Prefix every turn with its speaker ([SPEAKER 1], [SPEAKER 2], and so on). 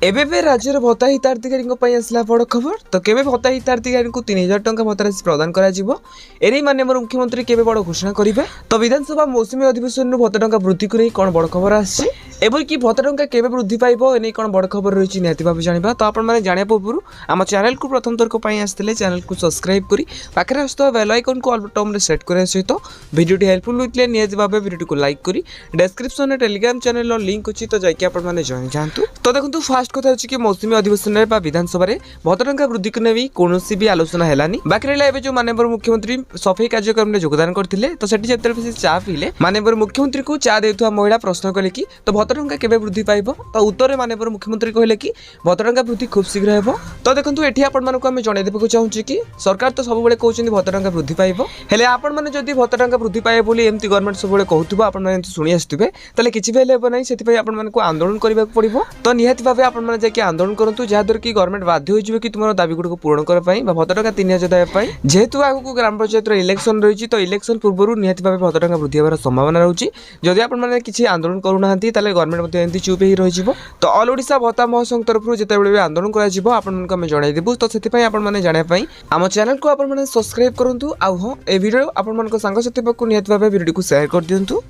[SPEAKER 1] एबे राज्यर भत्ता हिताधिकारी आसला बड़ खबर। तो केबे भत्ता हिताधिकारी 3000 टंका भत्ता राशि प्रदान कर माननीय मुख्यमंत्री केबे बड़ घोषणा करेंगे। तो विधानसभा मौसुमी अधिवेशन भत्ता टंका वृद्धि को नहीं कौन बड़ खबर आसी एवं भत्ता टंका केबे वृद्धि पाइब ए कौन बड़ खबर रही निहती भाव जाना। तो आपने जाना पूर्व आम चैनल को प्रथम थरक आसते चैनल को सब्सक्राइब कर पाखे आसुवा बेल आइकन को ऑल बटन सेट करने सहित वीडियो हेल्पफुल होते निहती भाव वीडियो को लाइक करी डिस्क्रिप्शन में टेलीग्राम चैनल लिंक अच्छी तो जाकि आपने जॉइन जातु। तो देखो फास्ट कथा होची कि मौसुमी अधिवेशन में विधानसभा में भत्ता टंका वृद्धि को नहीं कौन भी आलोचना है। बाकी रहा जो माननीय मुख्यमंत्री सफाई कार्यक्रम में योगदान करते तो से चा पीले माननीय मुख्यमंत्री को चा देता महिला प्रश्न कले कि तो भत्ता टंका केबे वृद्धि पाइब। तो उत्तर माननीय मुख्यमंत्री कहले कि भत्ता टंका वृद्धि खूब शीघ्र हो। तो देखो ये आपको जनईदेक चाहूँ कि सरकार तो सब कहते भत्ता टंका वृद्धि पाइब हेले आपण मैंने जदि भत्ता टंका वृद्धि पाए बोली एमती गवर्नमेंट सब कहूब आपने शुणी आसुवे ताले किसी भी हेल्प नहीं से आपको आंदोलन करने पड़ो। तो निहती भाव आपने जाकि आंदोलन करूँ जहाँद्वारा कि गवर्नमेंट बाध्य हो कि तुम दाबी गुड़िक पूरण करने भत्ता टंका 3000 देवाई जेहेतु आगू ग्राम पंचायत इलेक्शन रही। तो इलेक्शन पूर्व निहती भाव भत्ता टंका वृद्धि होवार संभावना रही। जदि आपने किसी आंदोलन करूना गवर्नमेंट एमती चुप ही रही। तो ऑल ओडिशा भत्ता महासंघ तरफ जिते भी आंदोलन कर जनईदेबू। तो से आपने जानापी आम चैनल को आपने सब्सक्राइब करूँ। आ हाँ ये वीडियो आप सांगसाथी निहती भाव वीडियो को शेयर कर दिंतु।